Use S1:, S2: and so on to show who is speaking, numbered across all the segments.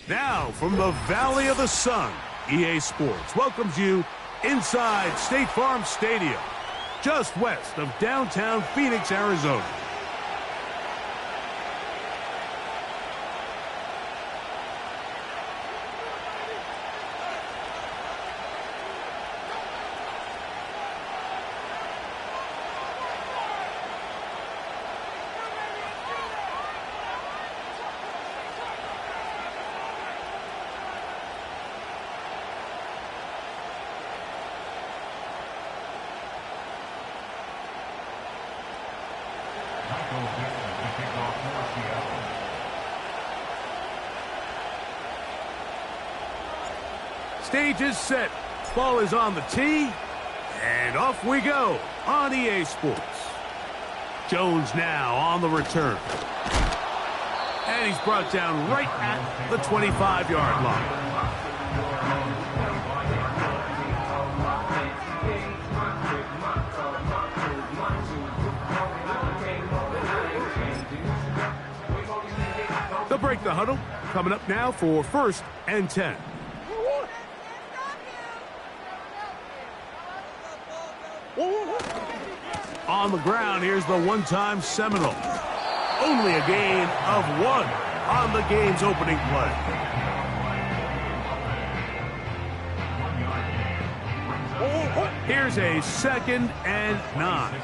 S1: Now, from the Valley of the Sun, EA Sports welcomes you inside State Farm Stadium, just west of downtown Phoenix, Arizona. Stage is set. Ball is on the tee. And off we go on EA Sports. Jones now on the return. And he's brought down right at the 25-yard line. They'll break the huddle. Coming up now for 1st and 10. On the ground, here's the one-time Seminole. Only a gain of 1 on the game's opening play. Here's a 2nd and 9.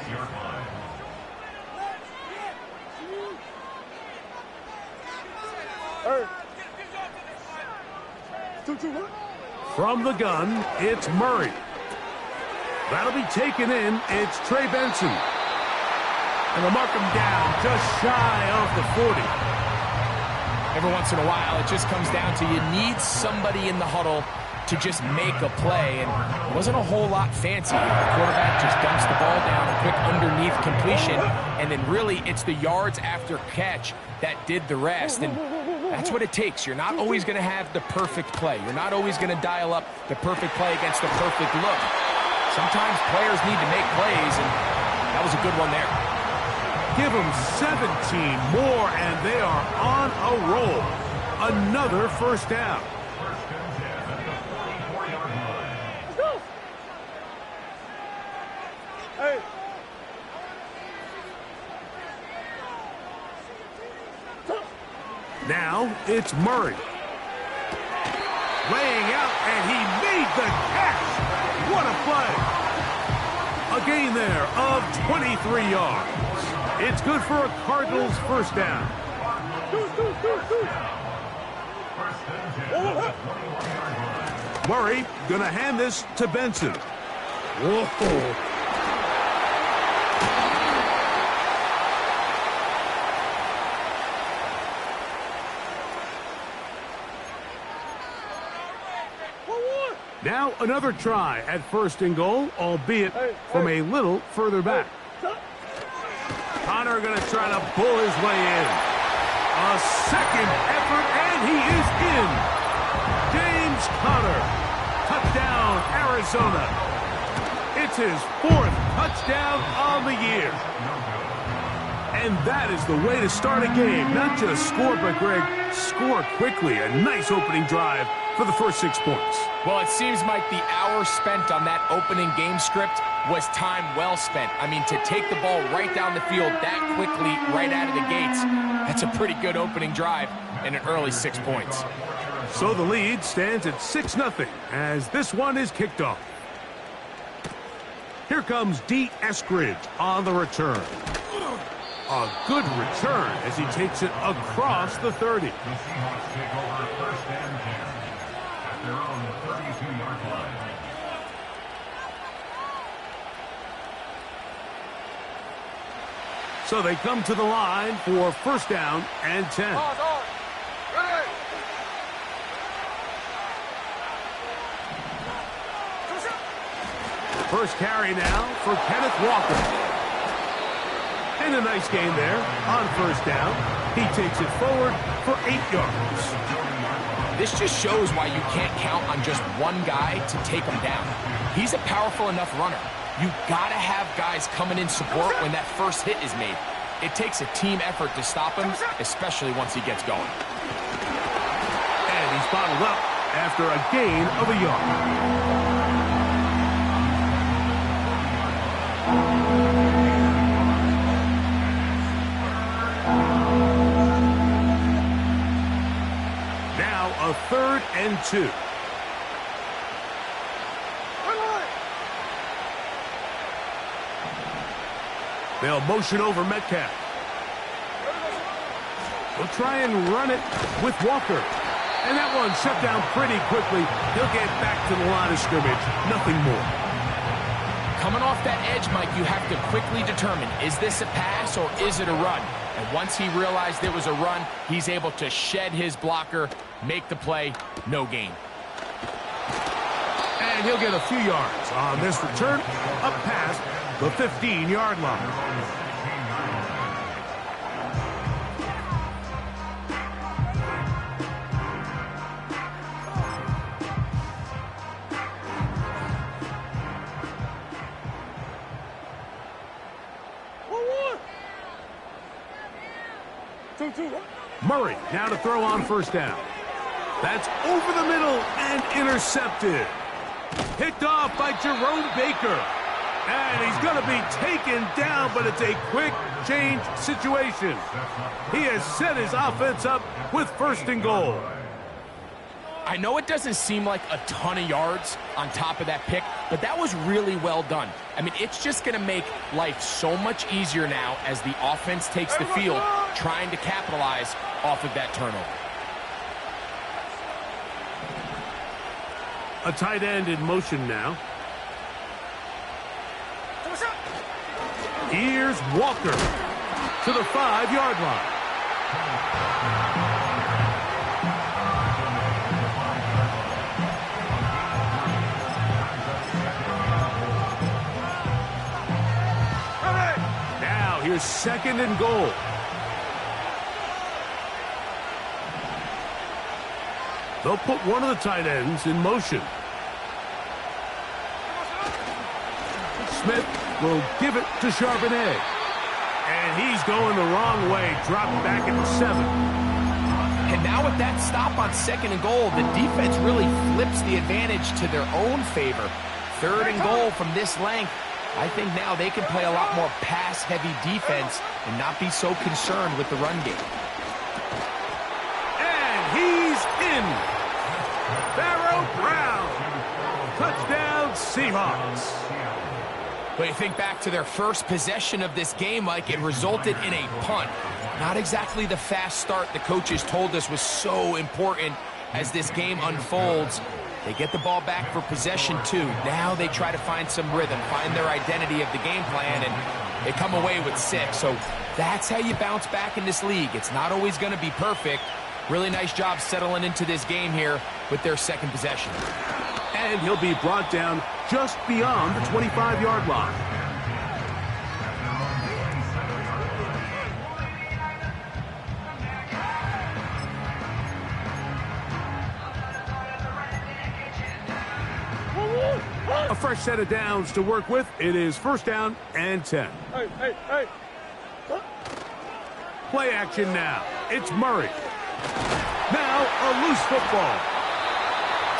S1: From the gun, it's Murray. That'll be taken in. It's Trey Benson. And they'll mark him down just shy of the 40.
S2: Every once in a while, it just comes down to you need somebody in the huddle to just make a play. And it wasn't a whole lot fancy. The quarterback just dumps the ball down, a quick underneath completion. And then really, it's the yards after catch that did the rest. And that's what it takes. You're not always going to have the perfect play. You're not always going to dial up the perfect play against the perfect look. Sometimes players need to make plays, and that was a good one there.
S1: Give them 17 more, and they are on a roll. Another 1st down.
S3: Let's go. Hey.
S1: Now it's Murray. Laying out, and he made the catch. What a play. A gain there of 23 yards. It's good for a Cardinals 1st down. Murray going to hand this to Benson. Whoa. Now another try at 1st and goal, albeit from a little further back. Connor going to try to pull his way in. A 2nd effort, and he is in. James Conner, touchdown, Arizona. It's his 4th touchdown on the year. And that is the way to start a game. Not just score, but, Greg, score quickly. A nice opening drive for the first 6 points.
S2: Well, it seems like the hour spent on that opening game script was time well spent. I mean, to take the ball right down the field that quickly, right out of the gates, that's a pretty good opening drive and an early 6 points.
S1: So the lead stands at 6-0 as this one is kicked off. Here comes D. Eskridge on the return. A good return as he takes it across the 30.
S4: The Seahawks take over 1st and 10 at their own 32-yard line.
S1: So they come to the line for 1st down and 10. First carry now for Kenneth Walker. And And a nice gain there on first down. He takes it forward for 8 yards.
S2: This just shows why you can't count on just one guy to take him down. He's a powerful enough runner. You gotta have guys coming in support when that first hit is made. It takes a team effort to stop him, especially once he gets going.
S1: And he's bottled up after a gain of a yard. Now a 3rd and 2. They'll motion over Metcalf. They'll try and run it with Walker. And that one shut down pretty quickly. He'll get back to the line of scrimmage. Nothing more.
S2: Coming off that edge, Mike, you have to quickly determine, is this a pass or is it a run? And once he realized it was a run, he's able to shed his blocker, make the play, no gain.
S1: And he'll get a few yards on this return up past the 15-yard line. Murray now to throw on first down. That's over the middle and intercepted. Picked off by Jerome Baker. And he's going to be taken down, but it's a quick change situation. He has set his offense up with 1st and goal.
S2: I know it doesn't seem like a ton of yards on top of that pick, but that was really well done. I mean, it's just going to make life so much easier now as the offense takes the field, trying to capitalize off of that turnover.
S1: A tight end in motion now. Here's Walker to the 5-yard line. Now here's 2nd and goal. They'll put one of the tight ends in motion. Smith will give it to Charbonnet. And he's going the wrong way. Dropped back at the 7.
S2: And now with that stop on 2nd and goal, the defense really flips the advantage to their own favor. 3rd and goal from this length. I think now they can play a lot more pass-heavy defense and not be so concerned with the run game.
S1: And he's in. Pharaoh Brown. Touchdown, Seahawks.
S2: But you think back to their first possession of this game, Mike, it resulted in a punt. Not exactly the fast start the coaches told us was so important as this game unfolds. They get the ball back for possession 2. Now they try to find some rhythm, find their identity of the game plan, and they come away with 6. So that's how you bounce back in this league. It's not always going to be perfect. Really nice job settling into this game here with their 2nd possession.
S1: And he'll be brought down just beyond the 25-yard line. A fresh set of downs to work with. It is 1st down and 10.
S3: Hey.
S1: Play action now. It's Murray. Now a loose football.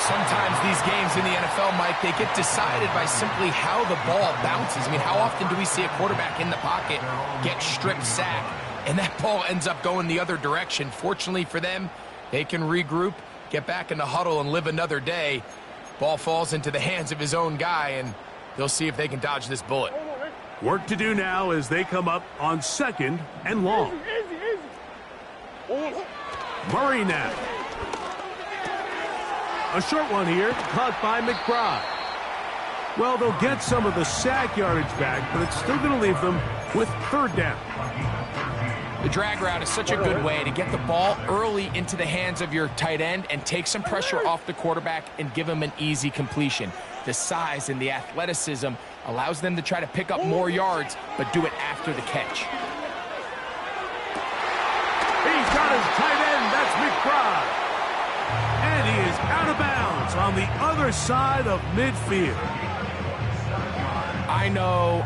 S2: Sometimes these games in the NFL, Mike, they get decided by simply how the ball bounces. I mean, how often do we see a quarterback in the pocket get strip sacked, and that ball ends up going the other direction? Fortunately for them, they can regroup, get back in the huddle, and live another day. Ball falls into the hands of his own guy, and they'll see if they can dodge this bullet.
S1: Work to do now as they come up on 2nd and long. Murray now. A short one here, caught by McBride. Well, they'll get some of the sack yardage back, but it's still going to leave them with 3rd down.
S2: The drag route is such a good way to get the ball early into the hands of your tight end and take some pressure off the quarterback and give him an easy completion. The size and the athleticism allows them to try to pick up more yards, but do it after the catch.
S1: got his tight end. That's McBride. And he is out of bounds on the other side of midfield.
S2: I know,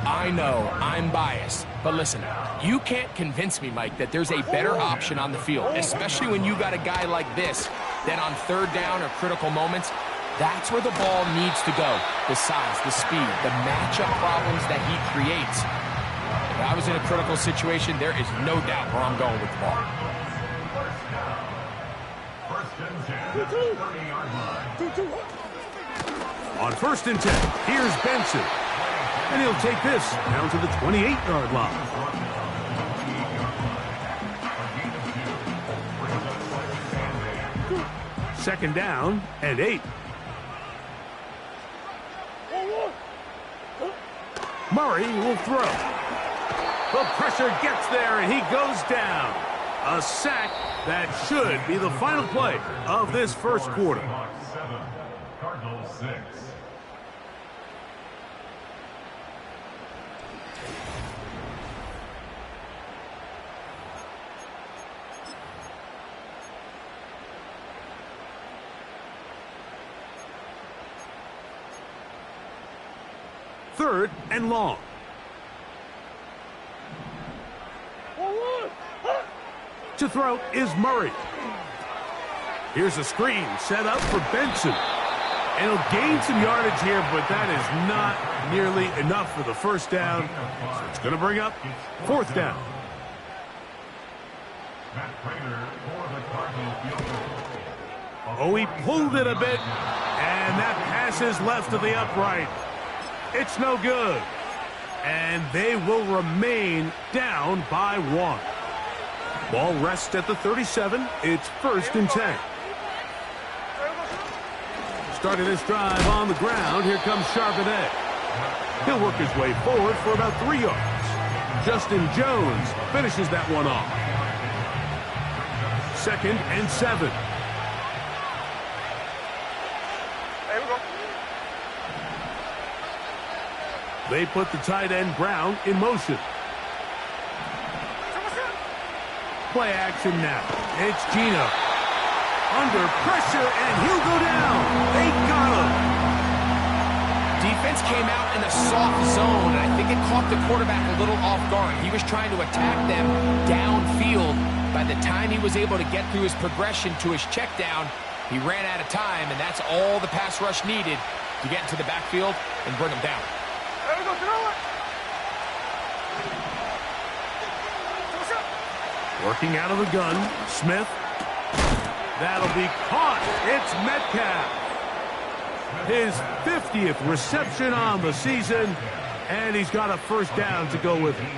S2: I'm biased. But listen, you can't convince me, Mike, that there's a better option on the field, especially when you got a guy like this that on third down or critical moments, that's where the ball needs to go. The size, the speed, the matchup problems that he creates. If I was in a critical situation, there is no doubt where I'm going with the ball.
S1: On 1st and 10, here's Benson. And he'll take this down to the 28-yard line. Second down and 8. Murray will throw. The pressure gets there, and he goes down. A sack that should be the final play of this first quarter.
S4: Cardinals 6.
S1: Third and long. To throw is Murray. Here's a screen set up for Benson. And he'll gain some yardage here, but that is not nearly enough for the first down. So it's going to bring up 4th down. Oh, he pulled it a bit, and that pass is left to the upright. It's no good. And they will remain down by 1. Ball rests at the 37. It's 1st and 10. Starting this drive on the ground, here comes Charbonnet. He'll work his way forward for about 3 yards. Justin Jones finishes that one off. 2nd and 7. They put the tight end Brown in motion. Play action now. It's Gino. Under pressure, and he'll go down. They got him.
S2: Defense came out in a soft zone, and I think it caught the quarterback a little off guard. He was trying to attack them downfield. By the time he was able to get through his progression to his check down, he ran out of time, and that's all the pass rush needed to get into the backfield and bring him down.
S1: Working out of the gun, Smith. That'll be caught. It's Metcalf. His 50th reception on the season, and he's got a first down to go with it.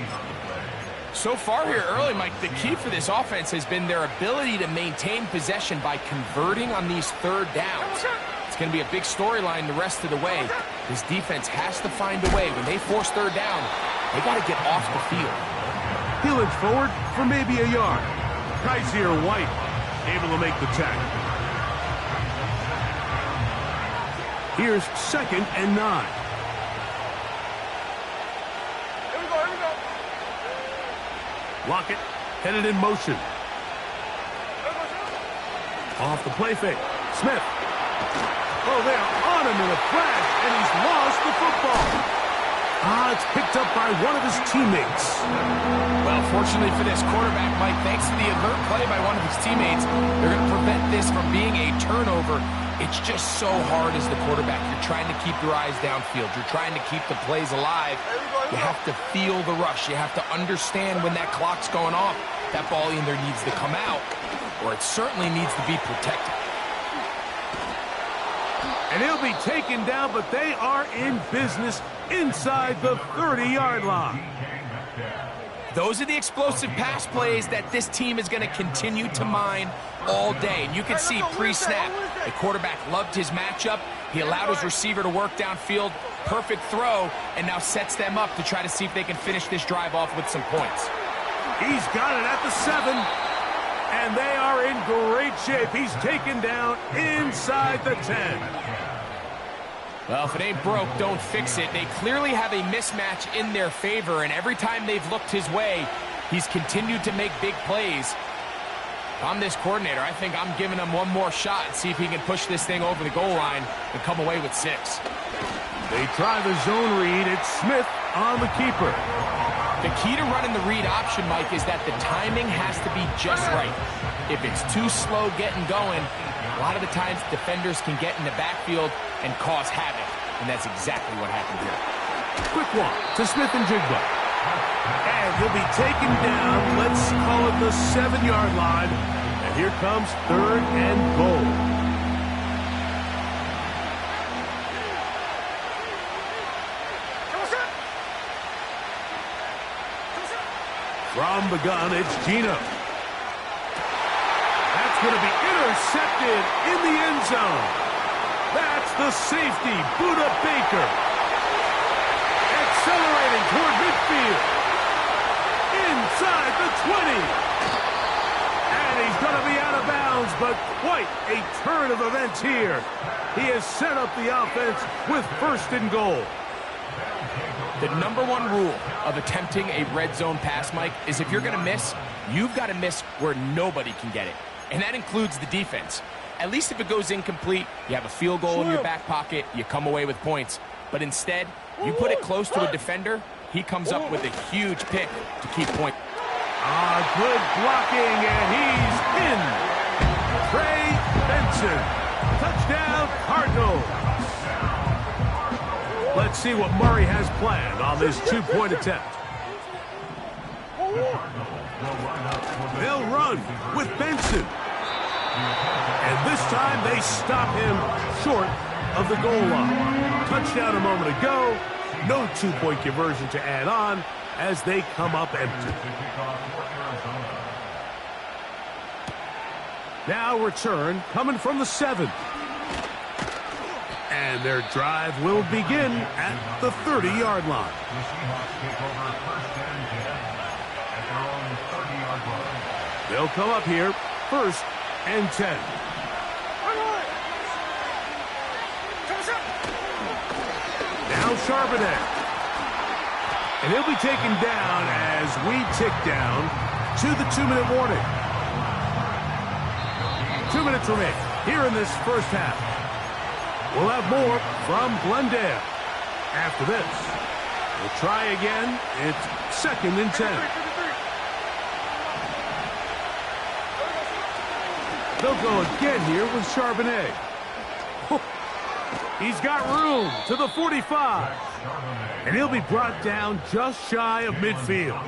S2: So far here early, Mike, the key for this offense has been their ability to maintain possession by converting on these third downs. It's going to be a big storyline the rest of the way. This defense has to find a way. When they force third down, they got to get off the field.
S1: He'll inch forward for maybe a yard. Kaiser White able to make the tackle. Here's 2nd and 9.
S3: Here we go.
S1: Lockett headed in motion. Off the play fake. Smith. Oh, they are on him in a flash, and he's lost the football. It's picked up by one of his teammates.
S2: Well, fortunately for this quarterback, Mike, thanks to the alert play by one of his teammates, they're going to prevent this from being a turnover. It's just so hard as the quarterback. You're trying to keep your eyes downfield. You're trying to keep the plays alive. You have to feel the rush. You have to understand when that clock's going off. That ball either needs to come out, or it certainly needs to be protected.
S1: And he'll be taken down, but they are in business inside the 30-yard line.
S2: Those are the explosive pass plays that this team is going to continue to mine all day. And you can see pre-snap, the quarterback loved his matchup. He allowed his receiver to work downfield. Perfect throw, and now sets them up to try to see if they can finish this drive off with some points.
S1: He's got it at the 7, and they are in great shape. He's taken down inside the 10.
S2: Well, if it ain't broke, don't fix it. They clearly have a mismatch in their favor, and every time they've looked his way, he's continued to make big plays. If I'm this coordinator, I think I'm giving him one more shot and see if he can push this thing over the goal line and come away with 6.
S1: They try the zone read. It's Smith on the keeper.
S2: The key to running the read option, Mike, is that the timing has to be just right. If it's too slow getting going, a lot of the times defenders can get in the backfield and cause havoc, and that's exactly what happened here.
S1: Quick one to Smith and Jigba. And he'll be taken down, let's call it the 7-yard line. And here comes 3rd and goal. From the gun, it's Gino. That's going to be intercepted in the end zone. That's the safety, Buda Baker. Accelerating toward midfield. Inside the 20. And he's going to be out of bounds, but quite a turn of events here. He has set up the offense with 1st and goal.
S2: The number 1 rule of attempting a red zone pass, Mike, is if you're going to miss, you've got to miss where nobody can get it. And that includes the defense. At least if it goes incomplete, you have a field goal in your back pocket, you come away with points. But instead, you put it close to a defender, he comes up with a huge pick to keep point.
S1: Good blocking, and he's in. Trey Benson. Touchdown, Cardinals. Let's see what Murray has planned on this 2-point attempt. They'll run with Benson. And this time they stop him short of the goal line. Touchdown a moment ago. No 2-point conversion to add on as they come up empty. Now return coming from the 7. And their drive will begin at the 30-yard line.
S4: The Seahawks take over 1st and 10 at their own 30-yard line.
S1: They'll come up here, 1st and 10. Now Charbonnet. And he'll be taken down as we tick down to the 2-minute warning. 2 minutes remain here in this first half. We'll have more from Glendale after this. We'll try again. It's 2nd and 10. They'll go again here with Charbonnet. He's got room to the 45. And he'll be brought down just shy of midfield.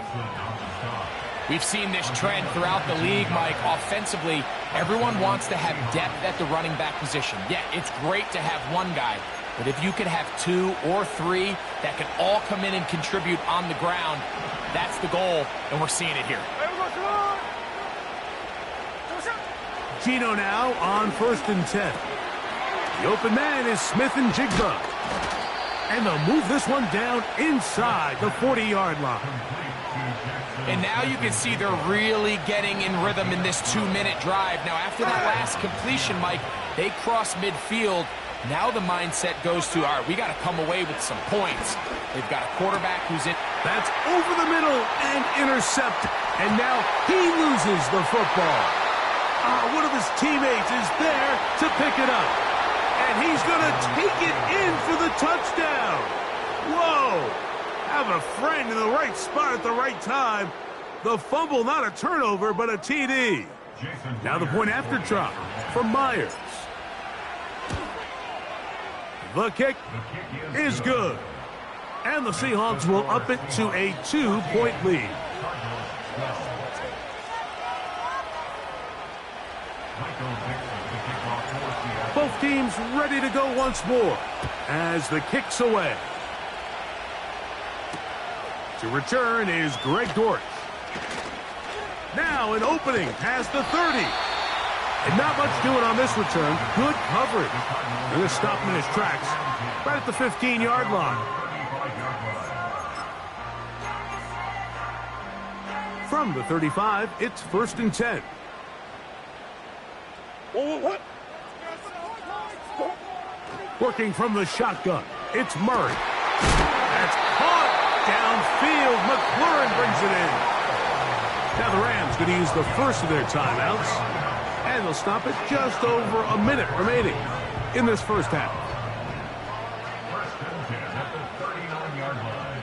S2: We've seen this trend throughout the league, Mike. Offensively, everyone wants to have depth at the running back position. Yeah, it's great to have one guy, but if you could have 2 or 3 that can all come in and contribute on the ground, that's the goal, and we're seeing it here.
S1: Gino now on 1st and 10. The open man is Smith and Jigba. And they'll move this one down inside the 40-yard line.
S2: And now you can see they're really getting in rhythm in this 2-minute drive. Now, after that last completion, Mike, they cross midfield. Now the mindset goes to, all right, we got to come away with some points. They've got a quarterback who's in.
S1: That's over the middle and intercepted. And now he loses the football. One of his teammates is there to pick it up. And he's going to take it in for the touchdown. Whoa. Have a friend in the right spot at the right time. The fumble, not a turnover, but a TD. Now the point after drop from Myers. The kick is good. And the Seahawks will up it to a 2-point lead. Both teams ready to go once more as the kick's away. To return is Greg Dortch. Now an opening past the 30. And not much doing on this return. Good coverage. They're going to stop him in his tracks right at the 15-yard line. From the 35, it's 1st and 10.
S3: What?
S1: Working from the shotgun, it's Murray. That's caught downfield. McLaurin brings it in. Now the Rams going to use the first of their timeouts, and they'll stop it just over a minute remaining in this first half.
S4: First and 10 at the 39-yard line.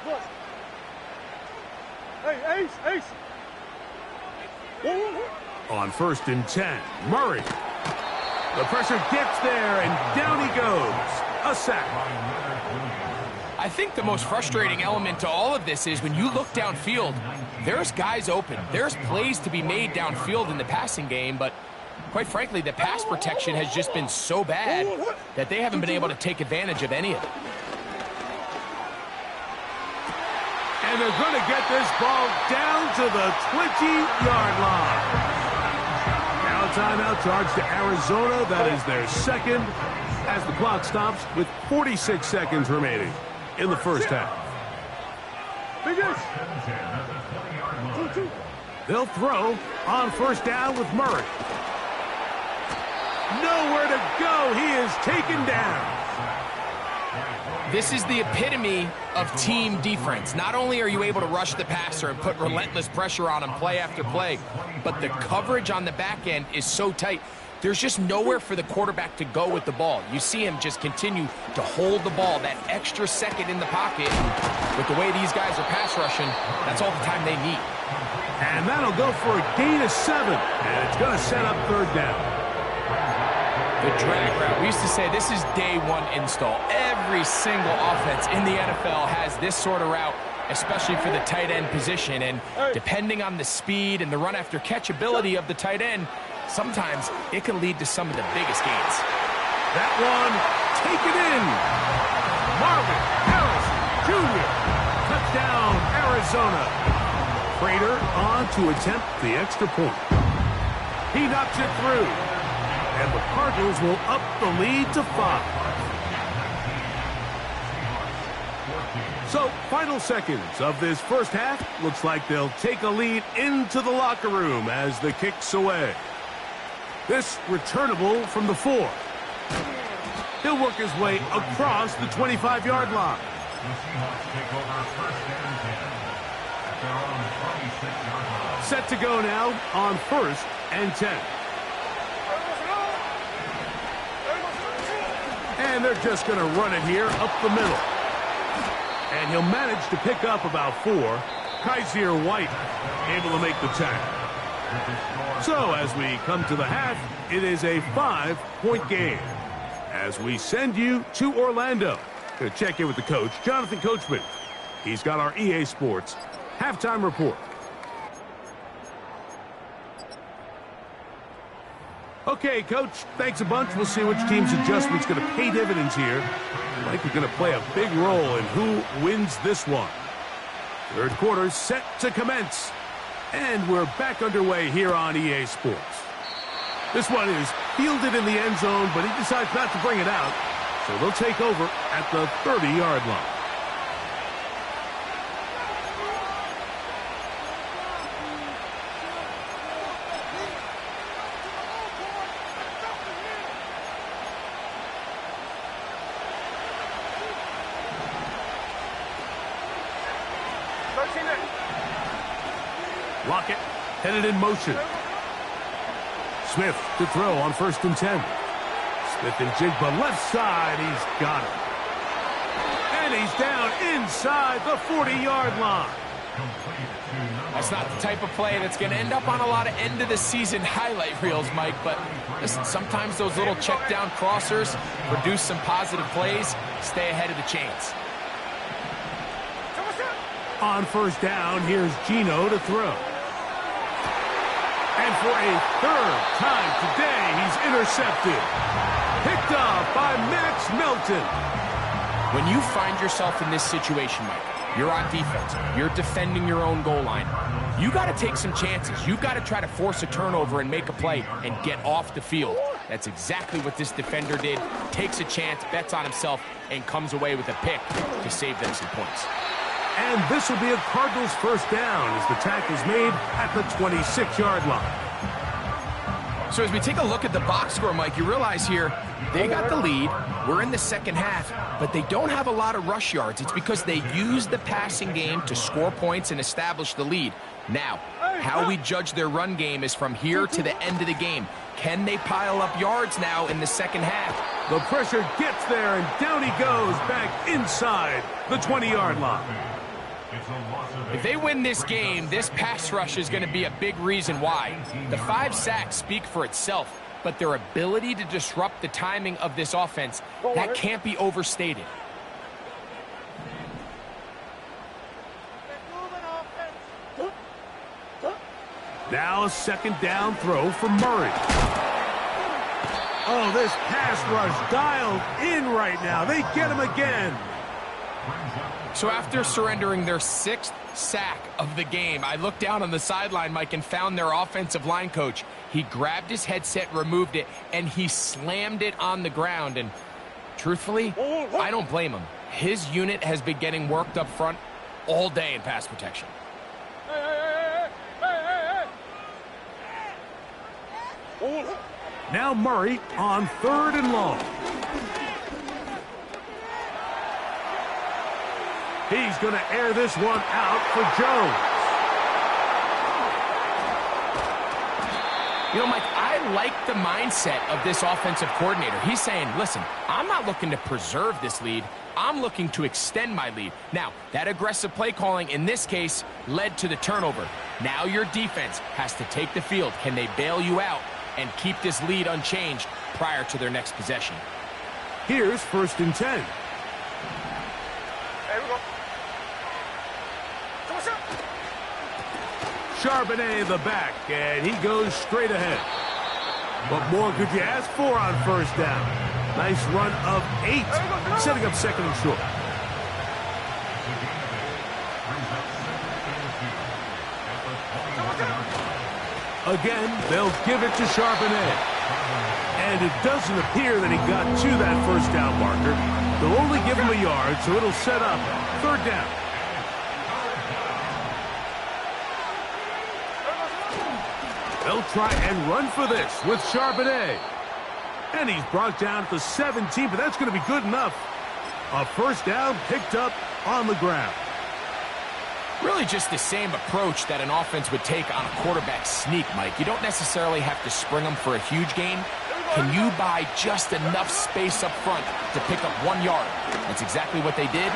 S3: Bush. Hey, Ace.
S1: On first and 10, Murray. The pressure gets there, and down he goes. A sack.
S2: I think the most frustrating element to all of this is when you look downfield, there's guys open. There's plays to be made downfield in the passing game, but quite frankly, the pass protection has just been so bad that they haven't been able to take advantage of any of it.
S1: And they're going to get this ball down to the 20-yard line. Now a timeout charge to Arizona. That is their second, as the clock stops with 46 seconds remaining in the first half. They'll throw on first down with Murray. Nowhere to go. He is taken down.
S2: This is the epitome of team defense. Not only are you able to rush the passer and put relentless pressure on him play after play, but the coverage on the back end is so tight. There's just nowhere for the quarterback to go with the ball. You see him just continue to hold the ball that extra second in the pocket. With the way these guys are pass rushing, that's all the time they need.
S1: And that'll go for a gain of 7. And it's going to set up third down.
S2: The drag route. We used to say this is day one install. Every single offense in the NFL has this sort of route, especially for the tight end position. And depending on the speed and the run after catch ability of the tight end, sometimes it can lead to some of the biggest gains.
S1: That one taken in. Marvin Harrison Jr. Touchdown, Arizona. Prater on to attempt the extra point. He knocks it through. And the Cardinals will up the lead to 5. So, final seconds of this first half. Looks like they'll take a lead into the locker room as the kick's away. This returnable from the 4. He'll work his way across the 25-yard line. Set to go now on first and 10. And they're just going to run it here up the middle. And he'll manage to pick up about 4. Kaiser White able to make the tackle. So as we come to the half, it is a 5-point game. As we send you to Orlando. Going to check in with the coach, Jonathan Coachman. He's got our EA Sports halftime report. Okay, Coach, thanks a bunch. We'll see which team's adjustment's going to pay dividends here. I think we're going to play a big role in who wins this one. Third quarter set to commence. And we're back underway here on EA Sports. This one is fielded in the end zone, but he decides not to bring it out. So they'll take over at the 30-yard line. Lockett headed in motion. Smith to throw on first and 10. Smith and Jigba left side. He's got it. And he's down inside the 40-yard line.
S2: That's not the type of play that's going to end up on a lot of end-of-the-season highlight reels, Mike. But listen, sometimes those little check-down crossers produce some positive plays. Stay ahead of the chains.
S1: On first down, here's Gino to throw. And for a third time today, he's intercepted. Picked up by Max Melton.
S2: When you find yourself in this situation, Mike, you're on defense, you're defending your own goal line, you got to take some chances. You got to try to force a turnover and make a play and get off the field. That's exactly what this defender did. Takes a chance, bets on himself, and comes away with a pick to save them some points.
S1: And this will be a Cardinals first down as the tackle is made at the 26-yard line.
S2: So as we take a look at the box score, Mike, you realize here they got the lead. We're in the second half, but they don't have a lot of rush yards. It's because they use the passing game to score points and establish the lead. Now, how we judge their run game is from here to the end of the game. Can they pile up yards now in the second half?
S1: The pressure gets there, and down he goes back inside the 20-yard line.
S2: If they win this game, this pass rush is going to be a big reason why. The 5 sacks speak for itself, but their ability to disrupt the timing of this offense, that can't be overstated.
S1: Now a second down throw for Murray. Oh, this pass rush dialed in right now. They get him again.
S2: So after surrendering their 6th sack of the game, I looked down on the sideline, Mike, and found their offensive line coach. He grabbed his headset, removed it, and he slammed it on the ground. And truthfully, I don't blame him. His unit has been getting worked up front all day in pass protection.
S1: Now Murray on 3rd and long. He's going to air this one out for Jones.
S2: You know, Mike, I like the mindset of this offensive coordinator. He's saying, listen, I'm not looking to preserve this lead. I'm looking to extend my lead. Now, that aggressive play calling in this case led to the turnover. Now your defense has to take the field. Can they bail you out and keep this lead unchanged prior to their next possession?
S1: Here's 1st and 10.
S3: There we go.
S1: Charbonnet the back, and he goes straight ahead. What more could you ask for on 1st down? Nice run of 8, setting up 2nd and short. Again, they'll give it to Charbonnet. And it doesn't appear that he got to that 1st down marker. They'll only give him a yard, so it'll set up 3rd down. They'll try and run for this with Charbonnet. And he's brought down at the 17, but that's going to be good enough. A 1st down picked up on the ground.
S2: Really just the same approach that an offense would take on a quarterback sneak, Mike. You don't necessarily have to spring them for a huge gain. Can you buy just enough space up front to pick up 1 yard? That's exactly what they did.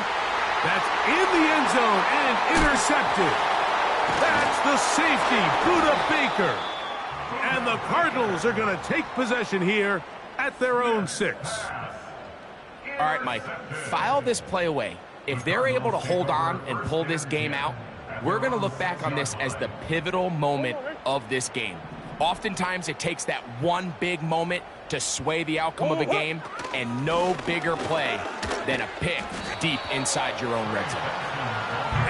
S1: That's in the end zone and intercepted. That's the safety, Buda Baker. And the Cardinals are going to take possession here at their own 6.
S2: All right, Mike, file this play away. If they're able to hold on and pull this game out, we're going to look back on this as the pivotal moment of this game. Oftentimes, it takes that one big moment to sway the outcome of a game, and no bigger play than a pick deep inside your own red zone.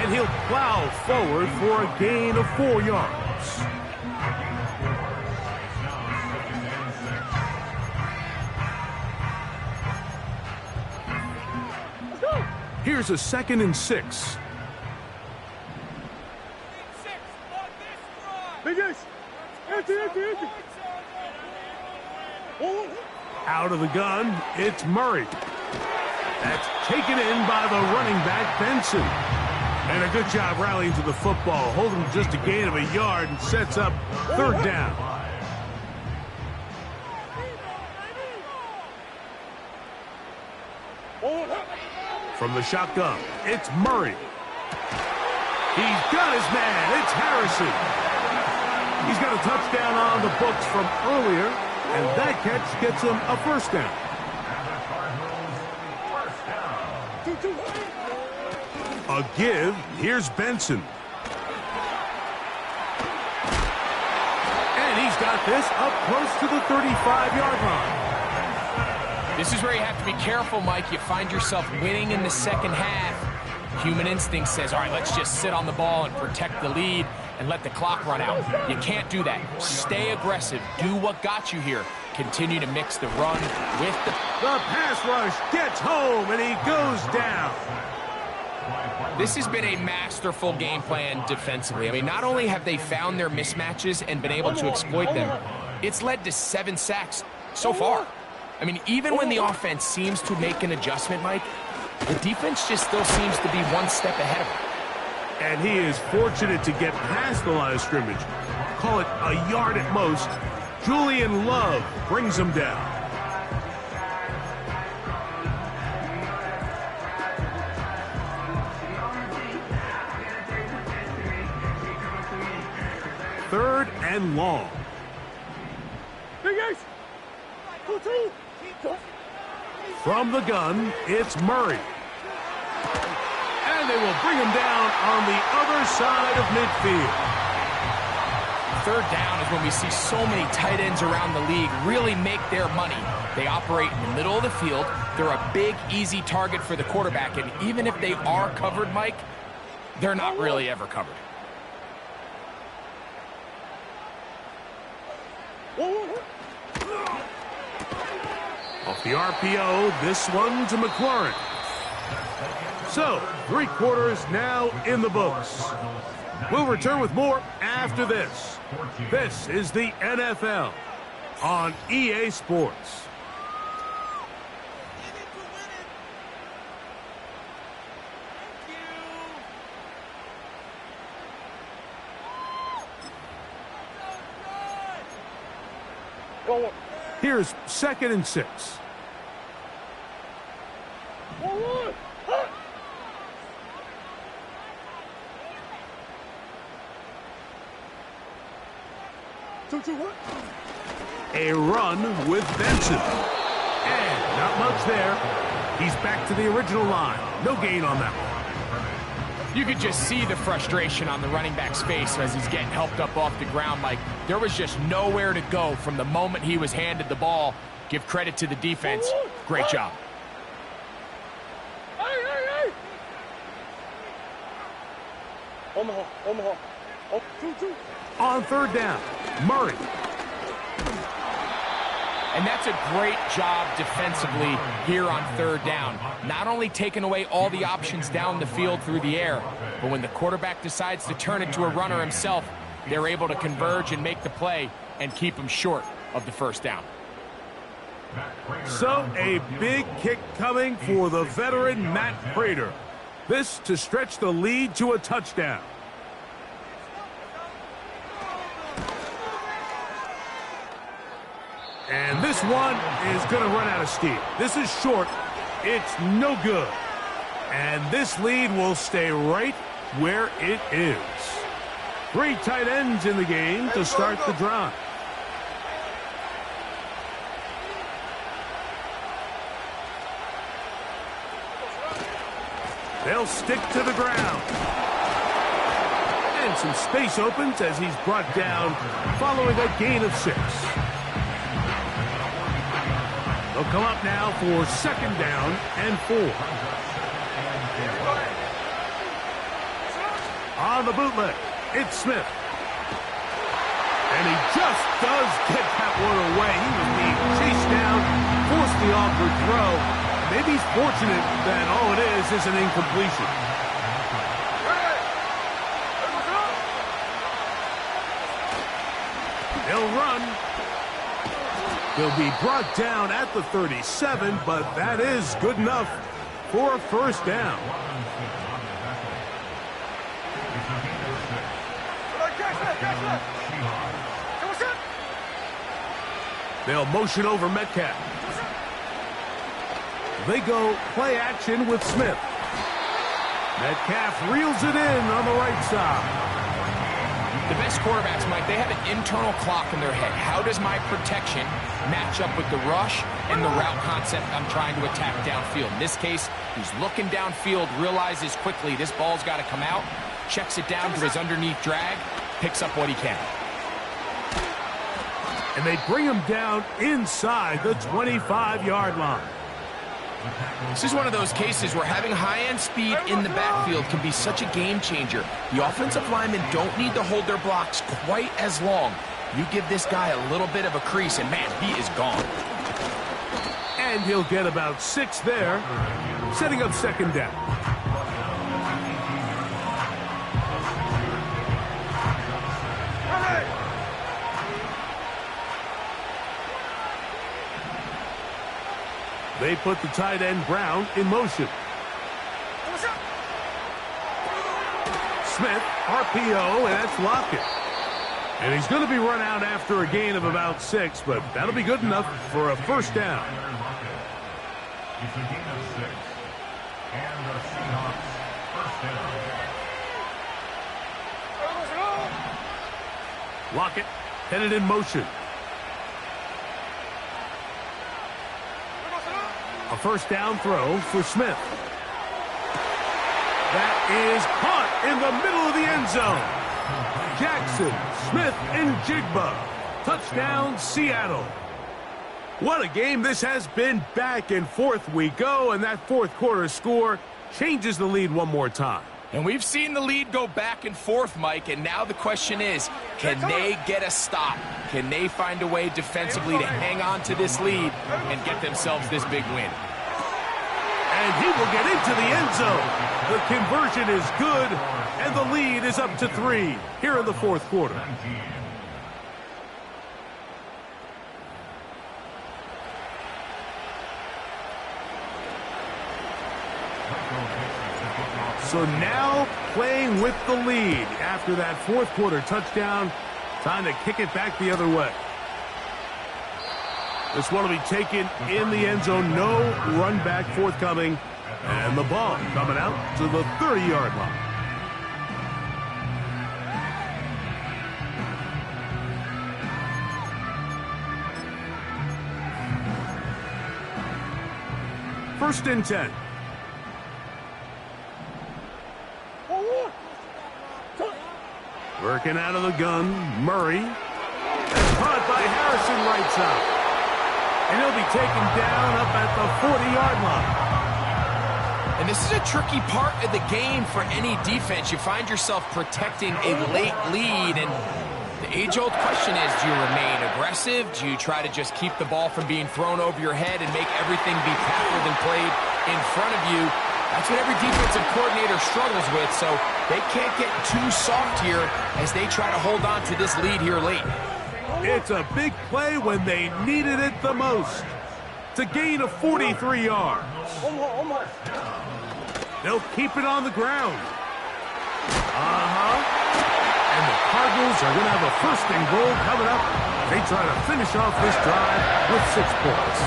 S1: And he'll plow forward for a gain of 4 yards. Here's a 2nd and 6. Out of the gun, it's Murray. That's taken in by the running back, Benson. And a good job rallying to the football, holding just a gain of a yard and sets up 3rd down. From the shotgun, it's Murray. He's got his man. It's Harrison. He's got a touchdown on the books from earlier, and that catch gets him a 1st down. A give. Here's Benson. And he's got this up close to the 35-yard line.
S2: This is where you have to be careful, Mike. You find yourself winning in the second half. Human instinct says, all right, let's just sit on the ball and protect the lead and let the clock run out. You can't do that. Stay aggressive. Do what got you here. Continue to mix the run with the...
S1: The pass rush gets home, and he goes down.
S2: This has been a masterful game plan defensively. I mean, not only have they found their mismatches and been able to exploit them, It's led to 7 sacks so far. I mean, even when the offense seems to make an adjustment, Mike, the defense just still seems to be one step ahead of him.
S1: And he is fortunate to get past the line of scrimmage. Call it a yard at most. Julian Love brings him down. Third and long. From the gun, it's Murray. And they will bring him down on the other side of midfield.
S2: Third down is when we see so many tight ends around the league really make their money. They operate in the middle of the field. They're a big, easy target for the quarterback. And even if they are covered, Mike, they're not really ever covered.
S1: Off the RPO, this one to McLaurin. So, 3 quarters now in the books. We'll return with more after this. This is the NFL on EA Sports. Here's 2nd and 6. A run with Benson. And not much there. He's back to the original line. No gain on that one.
S2: You could just see the frustration on the running back's face as he's getting helped up off the ground. Like, there was just nowhere to go from the moment he was handed the ball. Give credit to the defense. Great job.
S1: On 3rd down, Murray.
S2: And that's a great job defensively here on 3rd down. Not only taking away all the options down the field through the air, but when the quarterback decides to turn it to a runner himself, they're able to converge and make the play and keep him short of the 1st down.
S1: So a big kick coming for the veteran Matt Prater. This to stretch the lead to a touchdown. And this one is going to run out of steam. This is short. It's no good. And this lead will stay right where it is. 3 tight ends in the game to start the drive. They'll stick to the ground. And some space opens as he's brought down following a gain of 6. They'll come up now for 2nd down and 4. On the bootleg, it's Smith. And he just does get that one away. He was being chased down, forced the awkward throw. Maybe he's fortunate that all it is an incompletion. They'll run. He'll be brought down at the 37, but that is good enough for a 1st down. They'll motion over Metcalf. They go play action with Smith. Metcalf reels it in on the right side.
S2: The best quarterbacks, Mike, they have an internal clock in their head. How does my protection match up with the rush and the route concept I'm trying to attack downfield? In this case, he's looking downfield, realizes quickly this ball's got to come out, checks it down to his underneath drag, picks up what he can.
S1: And they bring him down inside the 25-yard line.
S2: This is one of those cases where having high-end speed in the backfield can be such a game changer. The offensive linemen don't need to hold their blocks quite as long. You give this guy a little bit of a crease, and man, he is gone.
S1: And he'll get about 6 there, setting up 2nd down. They put the tight end Brown in motion. Smith, RPO, and that's Lockett. And he's going to be run out after a gain of about 6, but that'll be good enough for a first down.
S4: It's a gain of 6. And the Seahawks first down.
S1: Lockett headed in motion. A first down throw for Smith. That is caught in the middle of the end zone. Jackson, Smith, and Jigba. Touchdown, Seattle. What a game this has been. Back and forth we go, and that fourth quarter score changes the lead one more time.
S2: And we've seen the lead go back and forth, Mike, and now the question is, can they get a stop? Can they find a way defensively to hang on to this lead and get themselves this big win?
S1: And he will get into the end zone. The conversion is good, and the lead is up to 3 here in the fourth quarter. So now playing with the lead after that fourth quarter touchdown. Time to kick it back the other way. This one will be taken in the end zone. No run back forthcoming. And the ball coming out to the 30-yard line. First and 10. Working out of the gun, Murray. That's caught by Harrison right side. And he'll be taken down up at the 40-yard line.
S2: And this is a tricky part of the game for any defense. You find yourself protecting a late lead, and the age-old question is, do you remain aggressive? Do you try to just keep the ball from being thrown over your head and make everything be tackled and played in front of you? That's what every defensive coordinator struggles with, so they can't get too soft here as they try to hold on to this lead here late.
S1: It's a big play when they needed it the most. It's a gain of 43 yards. They'll keep it on the ground. And the Cardinals are going to have a first and goal coming up. They try to finish off this drive with 6 points.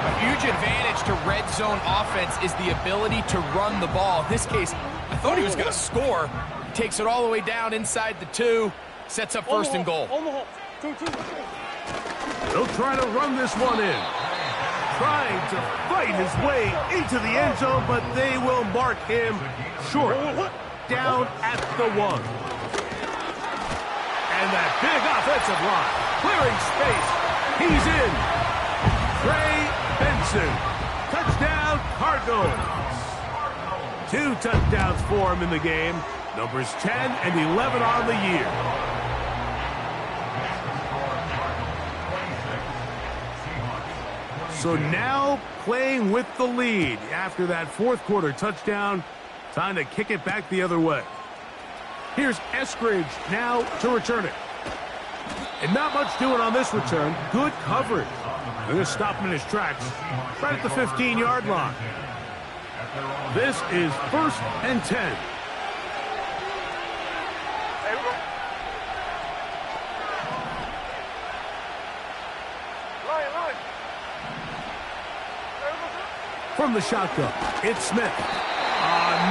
S2: A huge advantage to red zone offense is the ability to run the ball. In this case, I thought he was going to score. Takes it all the way down inside the 2. Sets up first and goal.
S1: They'll try to run this one in. Trying to fight his way into the end zone, but they will mark him short. Down at the 1. And that big offensive line. Clearing space. He's in. Trey Benson. Touchdown, Cardinals. 2 touchdowns for him in the game. Numbers 10 and 11 on the year. So now playing with the lead after that fourth quarter touchdown. Time to kick it back the other way. Here's Eskridge now to return it. And not much doing on this return. Good coverage. They're going to stop him in his tracks right at the 15-yard line. This is first and 10. From the shotgun, it's Smith.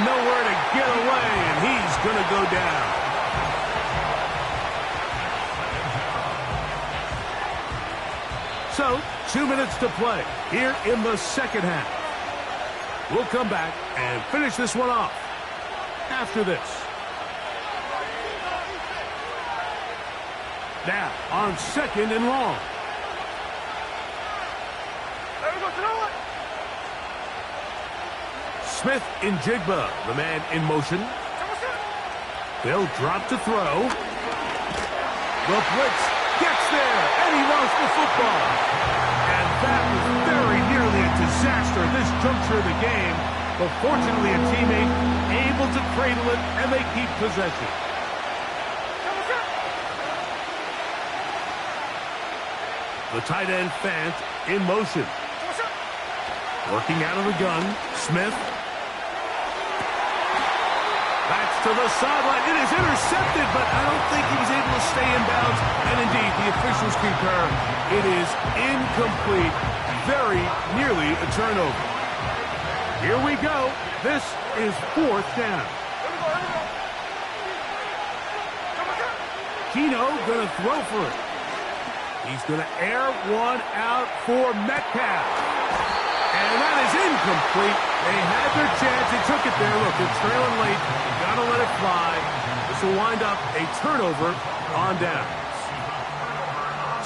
S1: Nowhere to get away, and he's going to go down. So, 2 minutes to play here in the second half. We'll come back and finish this one off after this. Now, on second and long. Smith in Jigba, the man in motion. They'll drop to throw. The blitz gets there, and he lost the football. And that was very nearly a disaster this juncture of the game. But fortunately, a teammate able to cradle it, and they keep possession. The tight end Fant in motion. Working out of the gun, Smith. Backs to the sideline. It is intercepted, but I don't think he was able to stay in bounds. And indeed, the officials concur. It is incomplete. Very nearly a turnover. Here we go. This is 4th down. Keno gonna throw for it. He's gonna air one out for Metcalf. And that is incomplete. They had their chance. They took it there. Look, they're trailing late. Gotta let it fly. This will wind up a turnover on downs.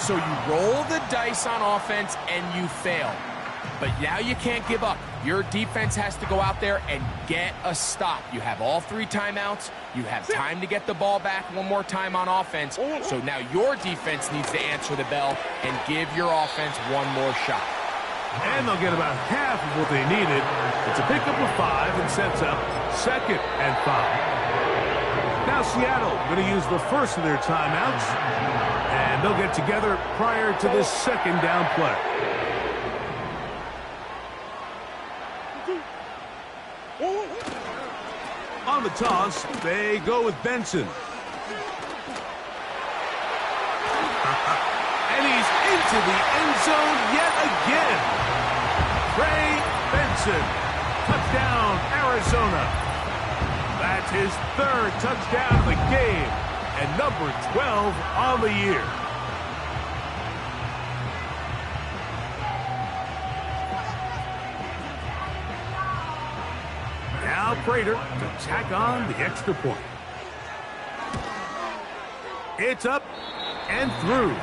S2: So you roll the dice on offense and you fail. But now you can't give up. Your defense has to go out there and get a stop. You have all 3 timeouts. You have time to get the ball back one more time on offense. So now your defense needs to answer the bell and give your offense one more shot.
S1: And they'll get about half of what they needed. It's a pickup of 5 and sets up 2nd and 5. Now Seattle going to use the first of their timeouts. And they'll get together prior to this 2nd down play. On the toss, they go with Benson. And he's into the end zone yet again. Trey Benson. Touchdown, Arizona. That's his 3rd touchdown of the game. And number 12 on the year. Now Prater to tack on the extra point. It's up and through.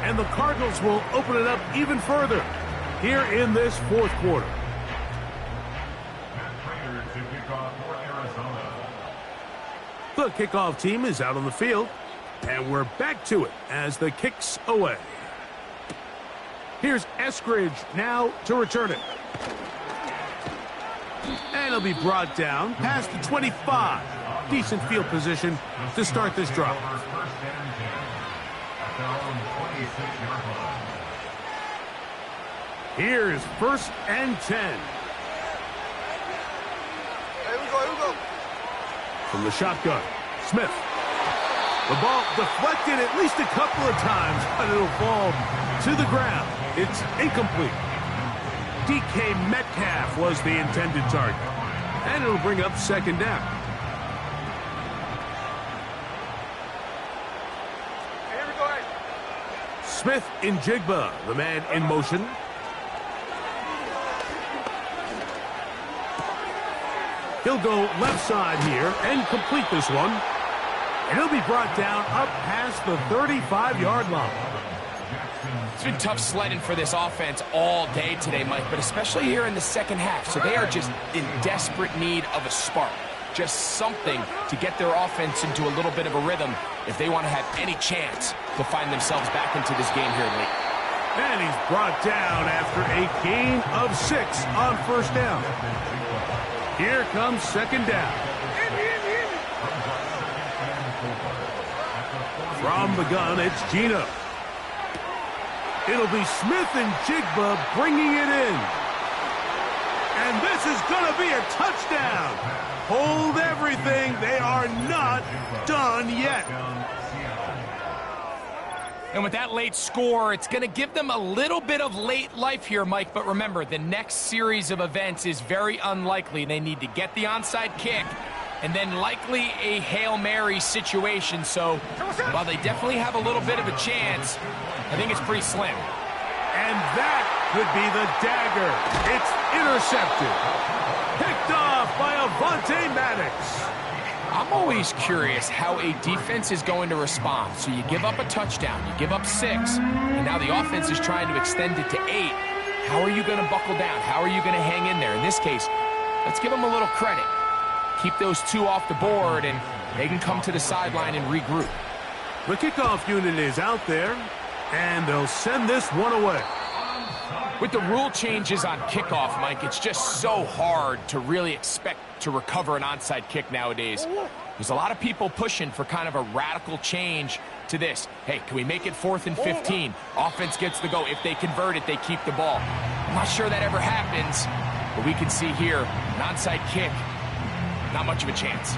S1: And the Cardinals will open it up even further here in this 4th quarter. The kickoff team is out on the field. And we're back to it as the kick's away. Here's Eskridge now to return it. And he'll be brought down past the 25. Decent field position to start this drive. Here's 1st and 10.
S3: Here we go.
S1: From the shotgun, Smith. The ball deflected at least a couple of times, but it'll fall to the ground. It's incomplete. DK Metcalf was the intended target. And it'll bring up 2nd down.
S3: Here we go.
S1: Smith in Jigba, the man in motion. He'll go left side here and complete this one. And he'll be brought down up past the 35-yard line.
S2: It's been tough sledding for this offense all day today, Mike, but especially here in the 2nd half. So they are just in desperate need of a spark. Just something to get their offense into a little bit of a rhythm if they want to have any chance to find themselves back into this game here late.
S1: And he's brought down after a gain of 6 on 1st down. Here comes 2nd down. From the gun, it's Geno. It'll be Smith and Jigba bringing it in. And this is going to be a touchdown. Hold everything. They are not done yet.
S2: And with that late score, it's going to give them a little bit of late life here, Mike. But remember, the next series of events is very unlikely. They need to get the onside kick and then likely a Hail Mary situation. So while they definitely have a little bit of a chance, I think it's pretty slim.
S1: And that could be the dagger. It's intercepted. Picked off by Avonte Maddox.
S2: I'm always curious how a defense is going to respond. So you give up a touchdown, you give up 6, and now the offense is trying to extend it to 8. How are you going to buckle down? How are you going to hang in there? In this case, let's give them a little credit. Keep those 2 off the board, and they can come to the sideline and regroup.
S1: The kickoff unit is out there, and they'll send this one away.
S2: With the rule changes on kickoff, Mike, it's just so hard to really expect to recover an onside kick nowadays. There's a lot of people pushing for kind of a radical change to this. Hey, can we make it 4th and 15? Offense gets the go. If they convert it, they keep the ball. I'm not sure that ever happens, but we can see here, an onside kick, not much of a chance.